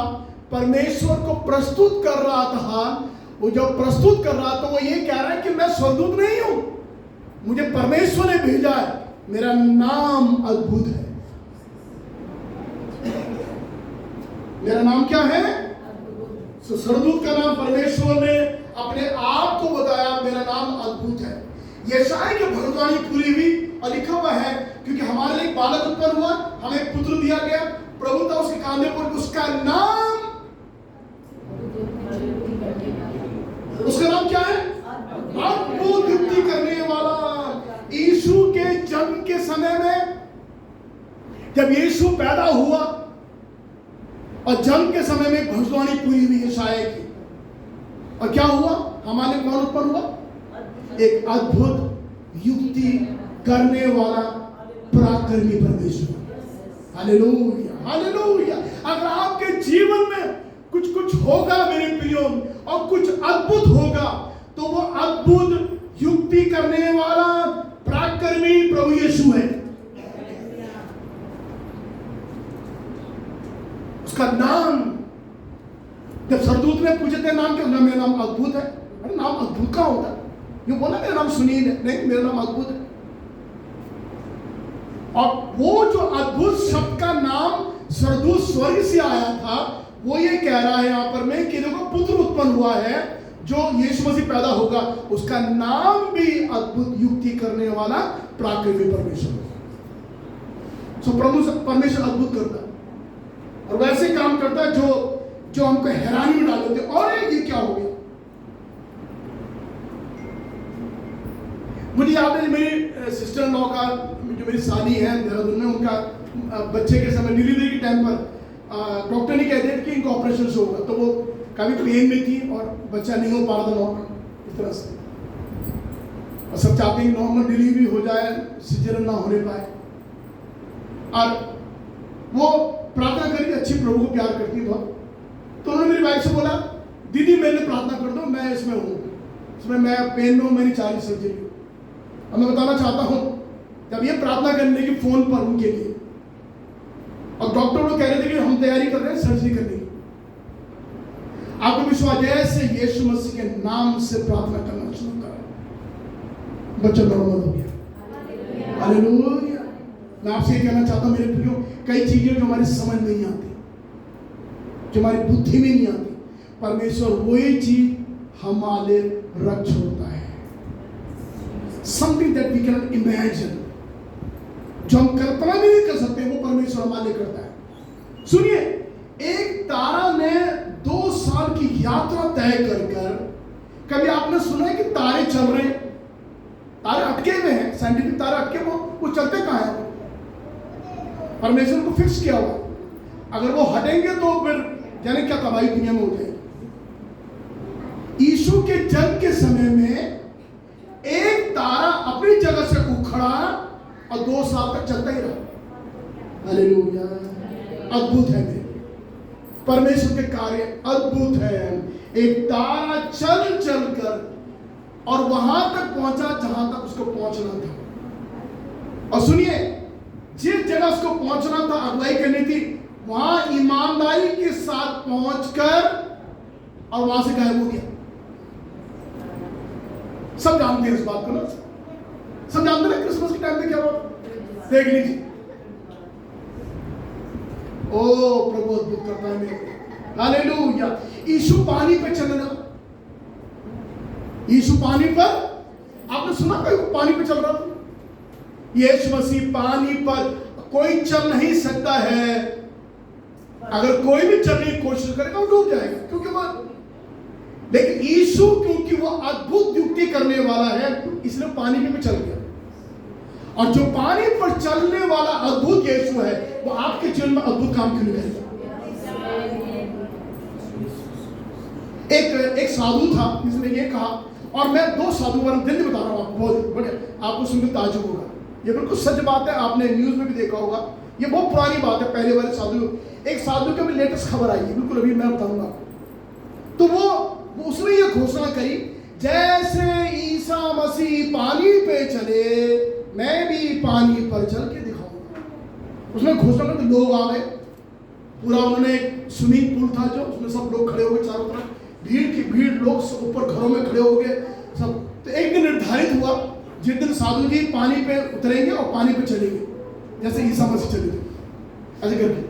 परमेश्वर को प्रस्तुत कर रहा था। वो जब प्रस्तुत कर रहा था, वो ये कह रहा है कि मैं स्वर्गदूत नहीं हूं, मुझे परमेश्वर ने भेजा है, मेरा नाम अद्भुत है। मेरा नाम क्या है? स्वर्गदूत का नाम परमेश्वर ने अपने आप को बताया, मेरा नाम अद्भुत है। यशायाह की भविष्यवाणी पूरी हुई और लिखा हुआ है, क्योंकि हमारे लिए एक बालक उत्पन्न हुआ, हमें एक पुत्र दिया गया, प्रभुता उसके कांधे पर, उसका नाम क्या है? अद्भुत युक्ति करने वाला। यीशु के जन्म के समय में, जब यीशु पैदा हुआ और जन्म के समय में भविष्यवाणी पूरी हुई यशायाह की, और क्या हुआ? हमारे कौन उत्पन्न हुआ? एक अद्भुत युक्ति करने वाला पराक्रमी परमेश्वर। हालेलुया। हालेलुया। अगर आपके जीवन में कुछ कुछ होगा मेरे प्रियो, और कुछ अद्भुत होगा, तो वो अद्भुत युक्ति करने वाला पराक्रमी प्रभु यीशु है। उसका नाम, जब सरदूत ने पूछे थे नाम क्या, मेरा नाम अद्भुत है। अरे नाम अद्भुत का होता है? ये बोला मेरा नाम सुनील है, नहीं मेरा नाम अद्भुत है। और वो जो अद्भुत शब्द का नाम सरदूत स्वर्ग से आया था, वो ये कह रहा है यहां पर में कि देखो पुत्र उत्पन्न हुआ है जो यीशु मसीह पैदा होगा, उसका नाम भी अद्भुत युक्ति करने वाला पराक्रमी परमेश्वर है। सो प्रभु परमेश्वर अद्भुत करता है और वैसे काम करता है जो हमको हैरानी में डाल देते। और ये क्या हो गया? मुझे याद है मेरी सिस्टर लॉ का, जो मेरी साली है देहरादून में, उनका बच्चे के समय डिलीवरी के टाइम पर डॉक्टर ने कह दिया कि इनका ऑपरेशन से होगा। तो वो काफी पेन में थी और बच्चा नहीं हो पा रहा था नॉर्मल इस तरह से, और सब चाहते हैं नॉर्मल डिलीवरी हो जाए, सिजेरियन ना होने पाए। और वो प्रार्थना करी, अच्छी प्रभु को प्यार करती बहुत। तो उन्होंने मेरी वाइफ से बोला, दीदी मैंने प्रार्थना कर दो, मैं इसमें हूँ, इसमें मैं पेन में हूँ, मेरी 40 सर्जरी। अब मैं बताना चाहता हूँ, जब ये प्रार्थना करने की फोन पर उनके लिए, और डॉक्टर लोग कह रहे थे कि हम तैयारी कर रहे हैं सर्जरी करने की, आपको विश्वास जैसे यीशु मसीह के नाम से प्रार्थना करना शुरू करा, बच्चा नॉर्मल हो गया। हालेलुया। मैं आपसे ये कहना चाहता हूँ मेरे प्रियो, कई चीजें जो हमारी समझ में नहीं आती, जो हमारी बुद्धि में नहीं आती, परमेश्वर वही चीज हमारे रख छोड़ता है। Something that we cannot imagine, जो हम कल्पना भी नहीं कर सकते, वो परमेश्वर हमारे लिए करता है। सुनिए, एक तारा ने 2 साल की यात्रा तय कर कभी आपने सुना है कि तारे चल रहे हैं? तारे अटके हुए हैं, साइंटिफिक तारे अटके, वो चलते कहां हैं? परमेश्वर को फिक्स किया हुआ, अगर वो हटेंगे तो फिर जाने क्या तबाही दुनिया में हो जाएगी। यीशु के जन्म के समय में एक तारा अपनी जगह से उखड़ा और 2 साल तक चलता ही रहा। हालेलुया। अद्भुत है मेरे परमेश्वर के कार्य, अद्भुत है। एक तारा चल चल कर और वहां तक पहुंचा जहां तक उसको पहुंचना था। और सुनिए, जिस जगह उसको पहुंचना था, अगुवाई करनी थी, वहां ईमानदारी के साथ पहुंचकर और वहां से गायब हो गया। सब जानते हैं इस बात को ना, सब जानते हैं क्रिसमस के टाइम पे क्या हुआ, देख लीजिए। ओ प्रभु अद्भुत करता है मेरे। हालेलुया। यीशु पानी पे चलने लगा। यीशु पानी पर, आपने सुना कोई पानी पे चल रहा था? यीशु मसीह पानी पर, कोई चल नहीं सकता है, अगर कोई भी चलने की कोशिश करेगा वो डूब जाएगा, क्योंकि वो, लेकिन यीशु क्योंकि वो अद्भुत युक्ति करने वाला है, इसलिए पानी पे चल गया। और जो पानी पर चलने वाला अद्भुत यीशु है, वो आपके जीवन में अद्भुत काम क्यों करेगा? एक साधु था जिसने ये कहा, और मैं 2 साधु वर्ग जल्दी बता रहा हूं आपको, बहुत बड़े, आपको सुनकर ताज्जुब होगा। ये बिल्कुल सच बात है, आपने न्यूज में भी देखा होगा, ये बहुत पुरानी बात है। पहले वाले साधु, एक साधु की अभी लेटेस्ट खबर आई है, बिल्कुल अभी मैं बताऊंगा आपको। तो वो उसने ये घोषणा करी, जैसे ईसा मसीह पानी पे चले, मैं भी पानी पर चल के दिखाऊंगा। उसने घोषणा कर, लोग आ गए, पूरा उन्होंने स्विमिंग पूल था जो, उसमें सब लोग खड़े हो गए, चारों तरफ भीड़ की भीड़, लोग सब ऊपर घरों में खड़े हो गए सब। तो एक दिन निर्धारित हुआ, जिस दिन साधु जी पानी पे उतरेंगे और पानी पे चलेंगे, जैसे ईसा मसीह चले थे, ऐसे करके।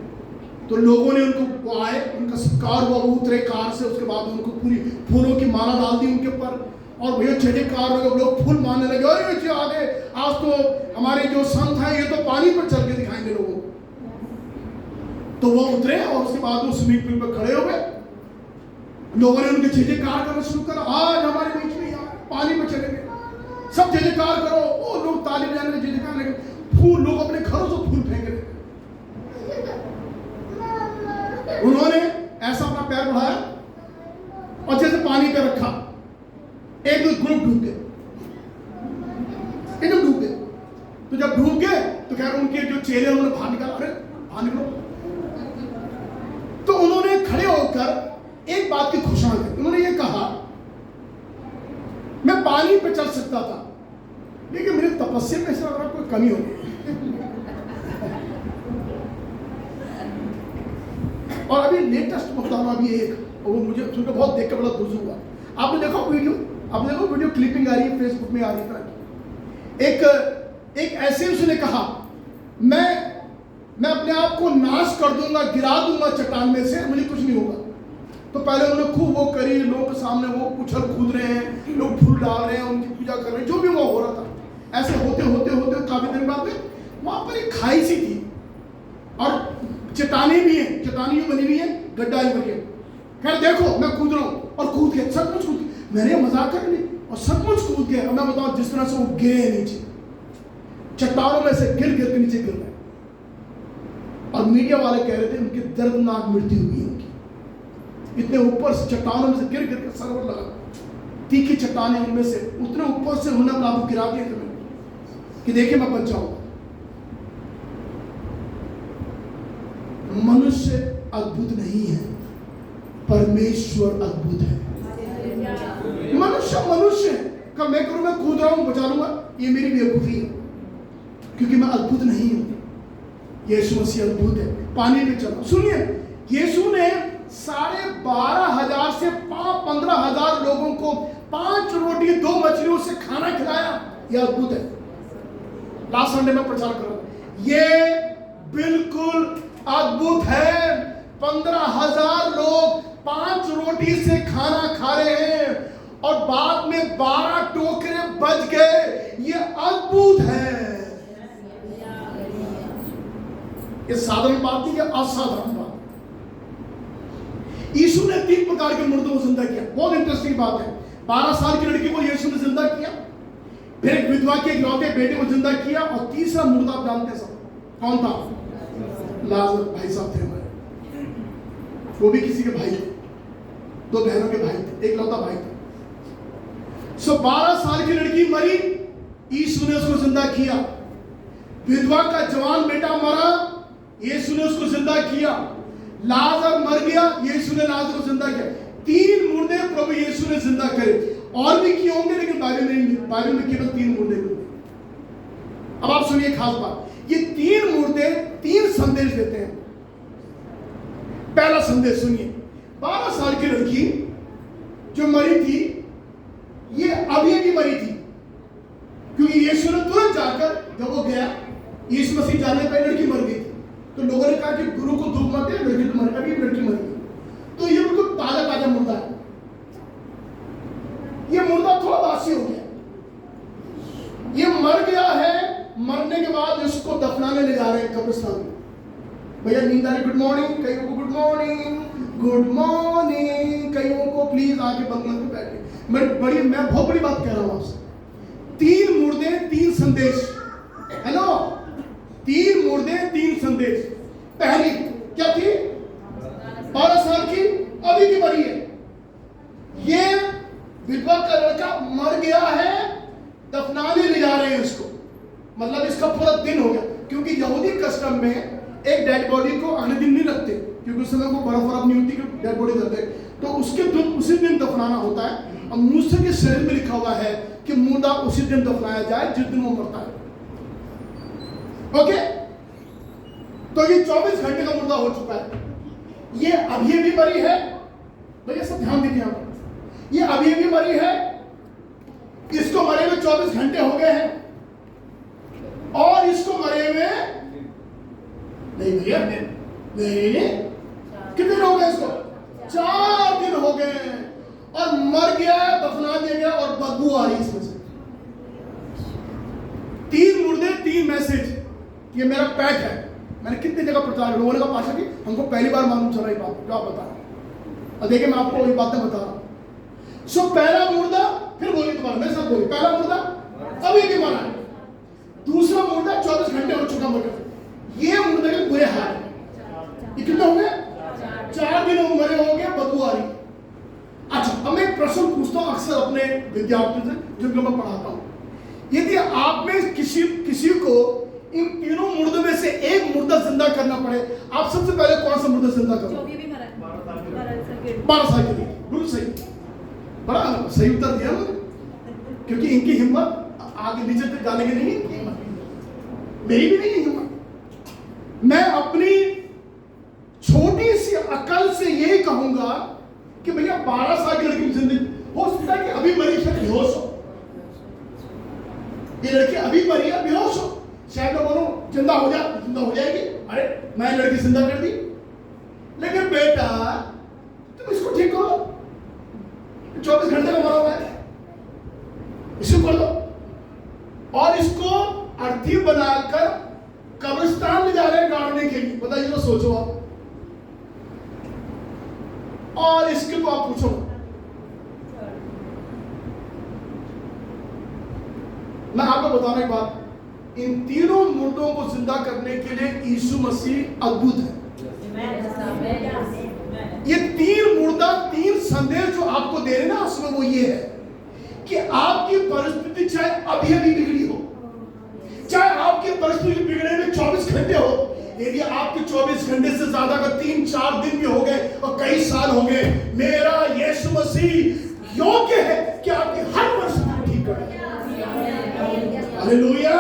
तो लोगों ने उनको आए, उनका सत्कार हुआ, वो उतरे कार से, उसके बाद उनको पूरी फूलों की माला डाल दी उनके ऊपर, और भैया छठे कार लोग फूल मारने लगे, अरे बच्चे आ गए, आज तो हमारे जो संत हैं ये तो पानी पर चल के दिखाएंगे लोगों को। तो वो उतरे और उसके बाद वो स्विमिंग पूल पर खड़े हो गए, लोगों ने उनके जयकार करना शुरू करा, आज हमारे बीच में यार पानी पर चलेंगे, सब जयकार करो। वो लोग ताली बजाने लगे, जयकार लगे, फूल, लोग अपने घरों से फूल फेंक रहे। उन्होंने ऐसा अपना पैर बढ़ाया और जैसे पानी पे रखा, एक दो ग्रुप डूब गए, एकदम डूब गए। तो जब डूब गए तो खैर उनके जो चेले उन्होंने बाहर निकाला, अरे बाहर निकलो, तवस्से में से अगर कोई कमी होगी। और अभी लेटेस्ट बता रहा हूं, अभी एक वो मुझे सुनकर बहुत देख कर बड़ा खुश हुआ। आपने देखो वीडियो क्लिपिंग आ रही है, फेसबुक में आ रही है। एक ऐसे उसने कहा, मैं अपने आप को नाश कर दूंगा, गिरा दूंगा चट्टान में से, मुझे कुछ नहीं होगा। तो पहले उन्होंने खूब वो करी, लोगों के सामने वो उछल कूद रहे हैं, लोग फूल डाल रहे हैं, उनकी पूजा कर रहे हैं, जो भी वो हो रहा था। ऐसे होते काफी दिन बाद में वहां पर एक खाई सी थी और चट्टानें भी हैं, चट्टानियां बनी हुई है, गड्ढा ही बनी है। खैर देखो मैं कूद रहा हूँ और कूद गया, सचमुच कूद गया, मैंने मजाक कर ली और सचमुच कूद गया। और मैं बताऊं जिस तरह से वो गिरे नीचे, चट्टानों में से गिर के नीचे गिर गए। और मीडिया वाले कह रहे थे उनकी दर्दनाक मृत्यु हुई है उनकी, इतने ऊपर से चट्टानों में से गिर के सरवर लगा, तीखी चट्टानें उनमें से उतने ऊपर से उन्होंने अपना आपको गिरा दिया कि देखिए मैं बच जाऊंगा। मनुष्य अद्भुत नहीं है, परमेश्वर अद्भुत है। मनुष्य कब मैं करूं, मैं कूद रहा हूं, बचा लूंगा, ये मेरी बेवकूफी है, क्योंकि मैं अद्भुत नहीं हूं। यीशु मसीह अद्भुत है, पानी पे चला। सुनिए, यीशु ने 12,500 से 15,000 लोगों को 5 रोटी 2 मछलियों से खाना खिलाया, यह अद्भुत है। लास्ट संडे में प्रचार कर रहा था, ये बिल्कुल अद्भुत है। 15,000 लोग 5 रोटी से खाना खा रहे हैं और बाद में 12 टोकरे बच गए, ये अद्भुत है। ये साधारण बात नहीं, ये असाधारण बात। यीशु ने 3 प्रकार के मुर्दों को जिंदा किया। बहुत इंटरेस्टिंग बात है। 12 साल की लड़की को यीशु ने जिंदा किया, फिर एक विधवा के इकलौते बेटे को जिंदा किया, और तीसरा मुर्दा आप जानते सब कौन था? लाजर भाई साहब थे हमारे, वो भी किसी के भाई थे, 2 बहनों के भाई थे, एक लौता भाई था। 12 साल की लड़की मरी, यीशु ने उसको जिंदा किया। विधवा का जवान बेटा मरा, यीशु ने उसको जिंदा किया। लाजर मर गया, यीशु ने लाजर को जिंदा किया। 3 मुर्दे प्रभु यीशु ने जिंदा करे, और भी किए होंगे, लेकिन बाइबल में केवल 3 मुर्दे मिलते। अब आप सुनिए खास बात, ये 3 मुर्दे 3 संदेश देते हैं। पहला संदेश सुनिए, 12 साल की लड़की जो मरी थी, ये अभी भी मरी थी, क्योंकि यीशु ने तुरंत जाकर, जब वो गया, यीशु मसीह जाने पर लड़की मर गई थी। तो लोगों ने कहा कि गुरु को दुख मत दे, लड़की तो मर, अभी लड़की मर गई। तो ये बिल्कुल ताजा मुर्दा है। ये मुर्दा थोड़ा बासी हो गया, ये मर गया है। मरने के बाद इसको दफनाने ले जा रहे हैं कब्रिस्तान में। भैया नींद आ रही, गुड मॉर्निंग, कईयों को गुड मॉर्निंग, गुड मॉर्निंग, कईयों को प्लीज आके बंगला में बैठे। मैं बहुत बड़ी बात कह रहा हूं आपसे। 3 मुर्दे 3 संदेश, हेलो, 3 मुर्दे 3 संदेश। पहली क्या थी? 12 साल की अभी की मरी है। ये विधवा का लड़का मर गया है, दफनाने ले जा रहे हैं इसको, मतलब इसका पूरा दिन हो गया। क्योंकि यहूदी कस्टम में एक डेड बॉडी को अगले दिन नहीं रखते, क्योंकि उस समय को बर्फ नहीं होती कि डेड बॉडी रखते, तो उसके दिन उसी दिन दफनाना होता है। और मूसा के शरीर में लिखा हुआ है कि मुर्दा उसी दिन दफनाया जाए जिस दिन वो मरता है। ओके, तो ये 24 घंटे का मुर्दा हो चुका है। ये अभी भी मरी है, भैया सब ध्यान दीजिए आप, ये अभी भी मरी है, इसको मरे हुए 24 घंटे हो गए हैं, और इसको मरे हुए नहीं भैया नहीं, कितने दिन हो गए इसको? 4 दिन हो गए, और मर गया, दफना दिया गया, और बदबू आ रही इसमें से। 3 मुर्दे 3 मैसेज, ये मेरा पैक है। मैंने कितनी जगह प्रचार किया, लोगों ने कहा पाशा जी हमको पहली बार मालूम चला ये बात, जो आप बता रहे हैं। और देखिए मैं आपको वही बातें बता रहा हूं। पहला मुर्दा, फिर बोलिए तुम्हारा, मेरे साथ बोलिए, पहला मुर्दा अभी भी मरा है, दूसरा मुर्दा 24 घंटे हो चुका मगर, ये मुर्दे के बुरे हाल है। ये कितने हो गए? 4 दिन मरे हो गए, बदबू आ रही। अच्छा, अब मैं एक प्रश्न पूछता हूं अक्सर अपने विद्यार्थियों से जिनको मैं पढ़ाता हूं। यदि आप में किसी को इन तीनों मुर्दों में से एक मुर्दा जिंदा करना पड़े, आप सबसे पहले कौन सा मुर्दा जिंदा करोगे? 12 साल के लिए, बिल्कुल सही, बड़ा सही उत्तर दिया, क्योंकि इनकी हिम्मत आगे नीचे तक जाने की नहीं है हिम्मत, मेरी भी नहीं है हिम्मत। मैं अपनी छोटी सी अकल से यही कहूंगा कि भैया 12 साल की लड़की की जिंदगी हो सकता है कि अभी मरी शायद बेहोश हो, ये लड़की अभी मरी है बेहोश हो, शायद मैं बोलूं जिंदा हो जाएगी, अरे मैं लड़की जिंदा कर दी। लेकिन बेटा तुम इसको ठीक करो, 24 घंटे का मरा हुआ है, इसको कर लो। और इसको अर्थी बनाकर कब्रिस्तान ले जा रहे हैं गाड़ने के लिए, बताइए तो सोचो आप। और इसके को आप पूछो, मैं आपको बताना एक बात, इन तीनों मुर्दों को जिंदा करने के लिए यीशु मसीह अद्भुत है। ये 3 मुर्दा 3 संदेश जो आपको दे रहे ना उसमें वो ये है कि आपकी परिस्थिति चाहे अभी अभी बिगड़ी हो, चाहे आपकी परिस्थिति बिगड़े में 24 घंटे हो, यदि आपके 24 घंटे से ज्यादा का 3-4 दिन भी हो गए और कई साल हो गए, मेरा यीशु मसीह योग्य है कि आपकी हर परिस्थिति ठीक कर दे। हालेलुया।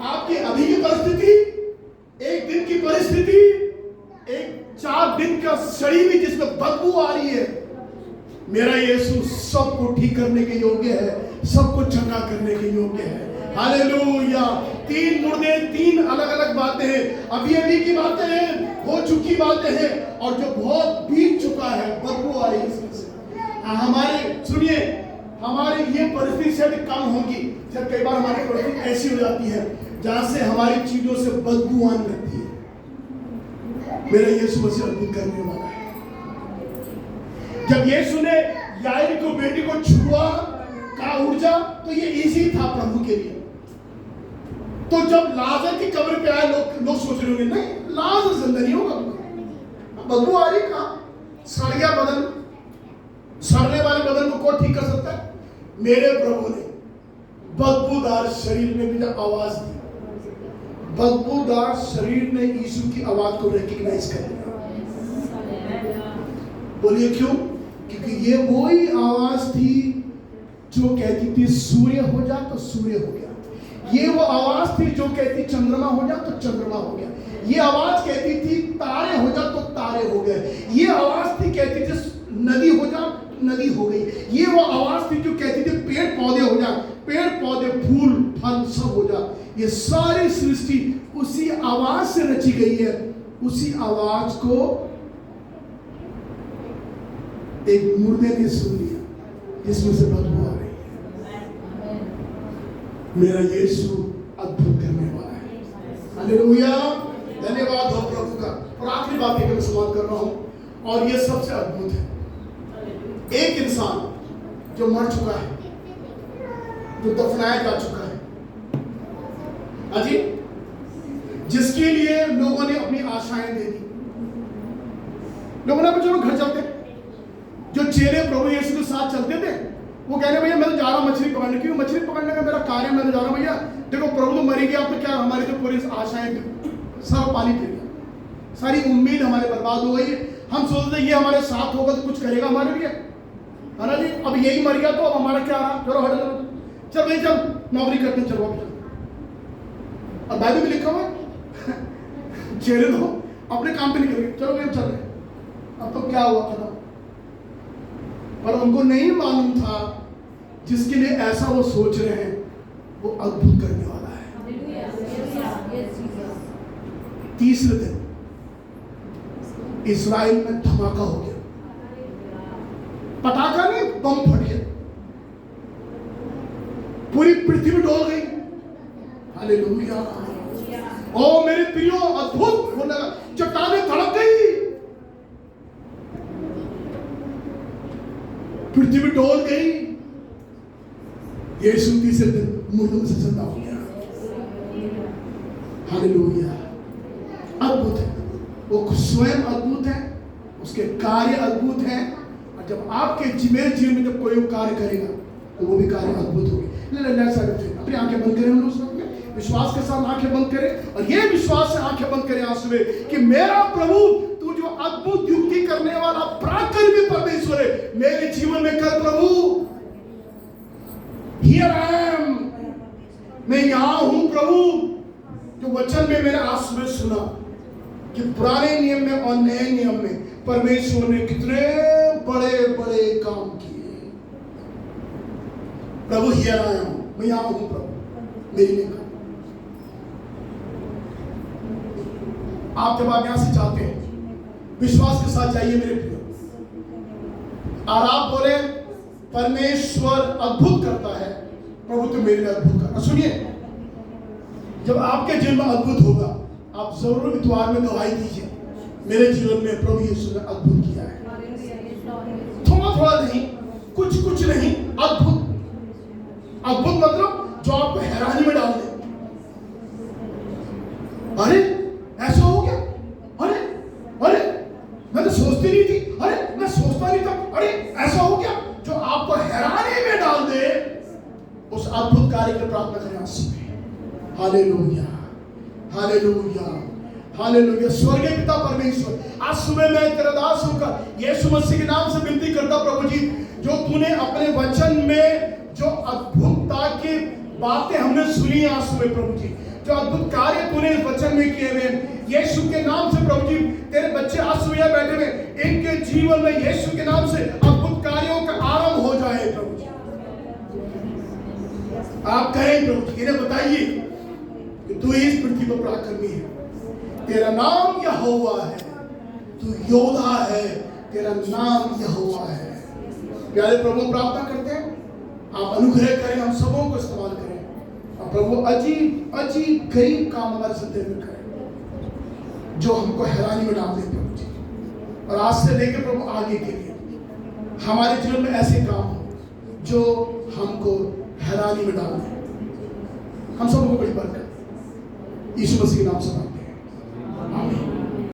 आपकी अभी की परिस्थिति, एक दिन की परिस्थिति, एक 4 दिन का सड़ी हुई जिसमें बदबू आ रही है, मेरा यीशु सबको ठीक करने के योग्य है, सबको चंगा करने के योग्य है। हालेलुया। 3 मुर्दे, 3 अलग अलग बातें हैं, अभी अभी की बातें हैं, हो चुकी बातें हैं, और जो बहुत बीत चुका है, बदबू आ रही है इसमें से। हमारे सुनिए, हमारी ये परिस्थिति से कम होगी जब कई बार हमारी परिस्थिति ऐसी हो जाती है जहां से हमारी चीजों से बदबू आने लगती है। मेरा यीशु मसीह अद्भुत करने वाला है। जब यीशु ने याईर को बेटी को छुआ, कहा उठ जा, तो ये इजी था प्रभु के लिए। तो जब लाजर की कब्र पे आए, लोग सोच रहे होंगे नहीं लाजर जिंदा नहीं होगा, बदबू आ रही, कहा सड़ गया बदन, सड़ने वाले बदन को कौन ठीक कर सकता है? मेरे प्रभु ने बदबूदार शरीर में भी जब आवाज दी, बदबूदार शरीर ने यीशु की आवाज को रिकॉग्नाइज कर लिया। बोलिए क्यों? क्योंकि ये वही आवाज थी जो कहती थी सूर्य हो जा तो सूर्य हो गया, ये वो आवाज थी जो कहती चंद्रमा हो जा तो चंद्रमा हो गया, ये आवाज कहती थी तारे हो जा तो तारे हो गए, ये आवाज थी कहती थी नदी हो जा नदी हो गई, ये वो आवाज थी जो कहती थी पेड़ पौधे हो जा, पेड़ पौधे फूल फल सब हो जा। ये सारी सृष्टि उसी आवाज से रची गई है। उसी आवाज को एक मुर्दे ने सुन लिया जिसमें से बदबू आ रही है। मेरा यीशु अद्भुत करने वाला है। हालेलुया। धन्यवाद हो प्रभु का। और आखिरी बात मैं समाप्त कर रहा हूं, और ये सबसे अद्भुत है। एक इंसान जो मर चुका है, जो दफनाया जा चुका है, अजी, जिसके लिए लोगों ने अपनी आशाएं दे दी, लोगों ने चलो घर चलते। जो चेले प्रभु यीशु के साथ चलते थे, वो कह रहे भैया मैं तो जा रहा हूं मछली पकड़ने, क्यों मछली पकड़ने का मेरा कार्य है, मैं तो जा रहा हूं भैया। देखो प्रभु तो मरी गया, तो क्या हमारी जो पूरी आशाएं सब पानी पी गया, सारी उम्मीद हमारे बर्बाद हो गई। हम सोचते थे ये हमारे साथ होगा तो कुछ करेगा हमारे लिए, है ना जी। अब यही मर गया तो अब हमारा क्या रहा? चलो हट चलो, चल भाई चल नौकरी करते चलो अब चलो। अब बाइबल में लिखा हुआ चेहरे तो अपने काम पे निकल गए, चलो भाई चल रहे, अब तो क्या हुआ खत्म। पर उनको नहीं मालूम था जिसके लिए ऐसा वो सोच रहे हैं वो अद्भुत करने वाला है। तीसरे दिन इस्राएल में धमाका हो गया, पटाखा नहीं बम फट गया, पूरी पृथ्वी डोल गई। हालेलुया। ओ मेरे प्रियो, अद्भुत होने लगा, चट्टानें धड़क गई, पृथ्वी डोल गई। यीशु तीसरे दिन मुर्दों से जिंदा हो गया। हालेलुया। अद्भुत है, वो स्वयं अद्भुत है, उसके कार्य अद्भुत हैं। और जब आपके मेरे जीवन में जब कोई कार्य करेगा तो वो भी कार्य अद्भुत होगी। अपनी आंखें बंद करें, हम लोग विश्वास के साथ आंखें बंद करें, और ये विश्वास से आंखें बंद करें आज सुबह कि मेरा प्रभु तू जो अद्भुत युक्ति करने वाला पराक्रमी परमेश्वर है, मेरे जीवन में कर प्रभु। Here I am, मैं यहाँ हूँ प्रभु। जो वचन में मैंने आज सुबह सुना कि पुराने नियम में और नए नियम में परमेश्वर ने कितने बड़े बड़े काम किए। प्रभु हियर आया हूं, मैं यहाँ हूँ प्रभु, मेरे लिए काम। आप जब आप यहां से जाते हैं विश्वास के साथ जाइए मेरे प्रिय, और आप बोले परमेश्वर अद्भुत करता है, प्रभु तो मेरे लिए अद्भुत करना। सुनिए, जब आपके जीवन में अद्भुत होगा आप जरूर इतवार में गवाही दीजिए, मेरे जीवन में प्रभु यीशु ने अद्भुत किया है। थोड़ा थोड़ा नहीं, कुछ कुछ नहीं, अद्भुत। अद्भुत मतलब जो आपको हैरानी में डाल दे। अरे ऐसा हो गया, अरे अरे मैं तो सोचती नहीं थी, अरे मैं सोचता नहीं था, अरे ऐसा हो गया, जो आपको हैरानी में डाल दे, उस अद्भुत कार्य की प्रार्थना करें आज में। Hallelujah, hallelujah, hallelujah. स्वर्गीय पिता परमेश्वर, आज सुबह मैं तेरा दास होकर यीशु मसीह के नाम से विनती करता प्रभु जी, जो तूने अपने वचन में जो अद्भुतता की बातें हमने सुनी आज सुबह प्रभु जी, जो अद्भुत कार्य तूने इस वचन में किए हुए यीशु के नाम से प्रभु जी, तेरे बच्चे आज सुबह बैठे हुए, इनके जीवन में यीशु के नाम से अद्भुत कार्यों का आरंभ हो जाए प्रभु जी। आप कहें प्रभु जी, इन्हें बताइए कि तू ही इस पृथ्वी पर पराक्रमी है, तेरा नाम यहोवा है, तू योद्धा है, तेरा नाम यहोवा है। प्यारे प्रभु, प्रार्थना करते हैं आप अनुग्रह करें, हम सबों को इस्तेमाल करें, और प्रभु अजीब अजीब गरीब काम हमारे जिंदगी में करें जो हमको हैरानी में डाल दे प्रभु जी। और आज से लेकर प्रभु आगे के लिए हमारे जीवन में ऐसे काम हो जो हमको हैरानी में डाल दे। हम सबों को बड़ी बरकत यीशु मसीह के नाम से